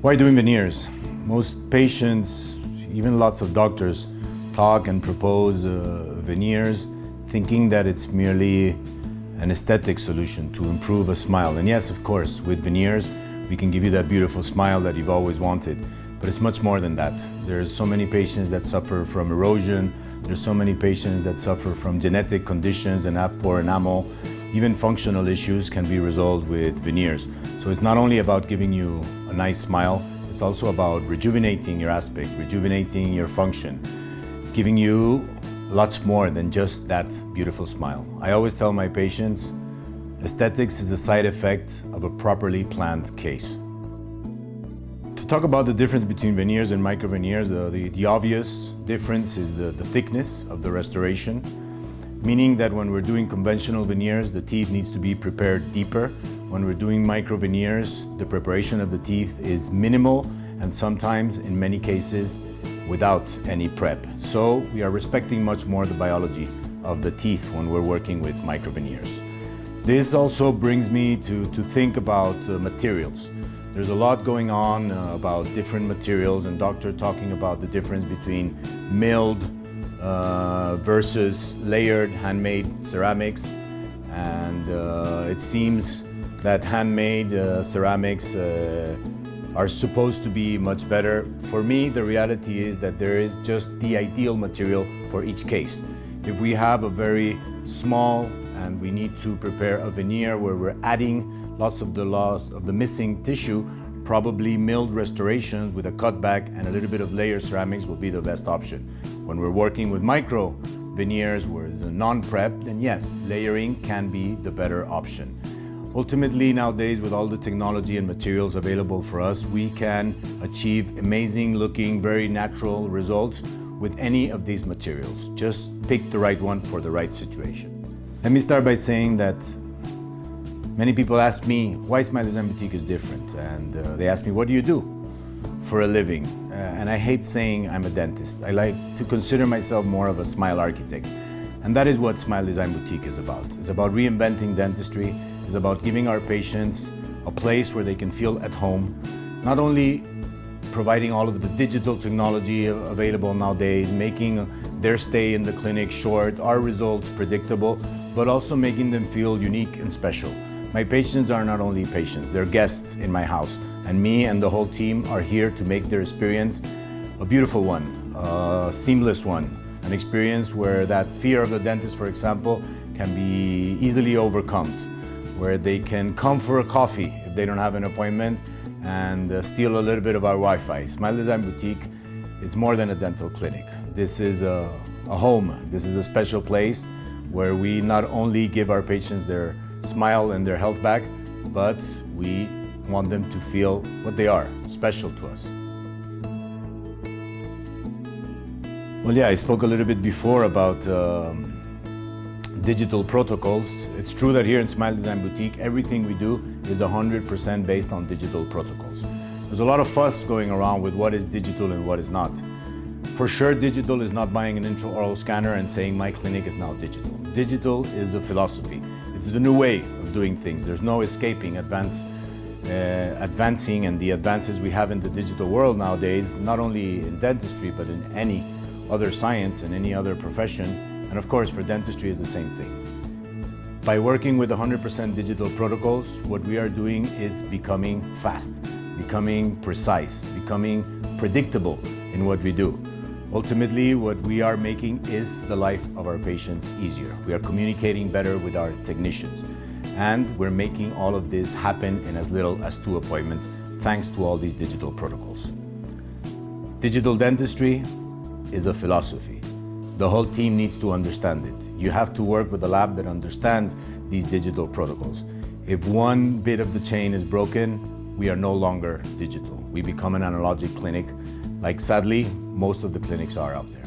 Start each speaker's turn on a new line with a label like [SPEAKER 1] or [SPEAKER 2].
[SPEAKER 1] Why doing veneers? Most patients, even lots of doctors, talk and propose veneers thinking that it's merely an aesthetic solution to improve a smile. And yes, of course, with veneers, we can give you that beautiful smile that you've always wanted. But it's much more than that. There's so many patients that suffer from erosion. There's so many patients that suffer from genetic conditions and have poor enamel. Even functional issues can be resolved with veneers. So it's not only about giving you a nice smile, it's also about rejuvenating your aspect, rejuvenating your function, giving you lots more than just that beautiful smile. I always tell my patients, aesthetics is a side effect of a properly planned case. To talk about the difference between veneers and microveneers, the obvious difference is the thickness of the restoration, meaning that when we're doing conventional veneers, the teeth needs to be prepared deeper. When we're doing microveneers, the preparation of the teeth is minimal and sometimes, in many cases, without any prep. So we are respecting much more the biology of the teeth when we're working with microveneers. This also brings me to think about materials. There's a lot going on about different materials and doctor talking about the difference between milled versus layered handmade ceramics. And it seems that handmade ceramics are supposed to be much better. For me, the reality is that there is just the ideal material for each case. If we have a very small and we need to prepare a veneer where we're adding lots of the missing tissue, probably milled restorations with a cutback and a little bit of layered ceramics will be the best option. When we're working with micro veneers where the non-prep, then yes, layering can be the better option. Ultimately, nowadays, with all the technology and materials available for us, we can achieve amazing looking, very natural results with any of these materials. Just pick the right one for the right situation. Let me start by saying that many people ask me why Smile Design Boutique is different, and they ask me, what do you do for a living? And I hate saying I'm a dentist. I like to consider myself more of a smile architect. And that is what Smile Design Boutique is about. It's about reinventing dentistry. It's about giving our patients a place where they can feel at home, not only providing all of the digital technology available nowadays, making their stay in the clinic short, our results predictable, but also making them feel unique and special. My patients are not only patients, they're guests in my house, and me and the whole team are here to make their experience a beautiful one, a seamless one, an experience where that fear of the dentist, for example, can be easily overcome, where they can come for a coffee if they don't have an appointment and steal a little bit of our Wi-Fi. Smile Design Boutique, it's more than a dental clinic. This is a home. This is a special place where we not only give our patients their smile and their health back, but we want them to feel what they are, special to us. Well, yeah, I spoke a little bit before about digital protocols. It's true that here in Smile Design Boutique, everything we do is 100% based on digital protocols. There's a lot of fuss going around with what is digital and what is not. For sure, digital is not buying an intraoral scanner and saying my clinic is now digital. Digital is a philosophy. It's the new way of doing things. There's no escaping advancing and the advances we have in the digital world nowadays, not only in dentistry, but in any other science and any other profession. And of course, for dentistry is the same thing. By working with 100% digital protocols, what we are doing is becoming fast, becoming precise, becoming predictable in what we do. Ultimately, what we are making is the life of our patients easier. We are communicating better with our technicians. And we're making all of this happen in as little as 2 appointments, thanks to all these digital protocols. Digital dentistry is a philosophy. The whole team needs to understand it. You have to work with a lab that understands these digital protocols. If one bit of the chain is broken, we are no longer digital. We become an analogic clinic, like sadly, most of the clinics are out there.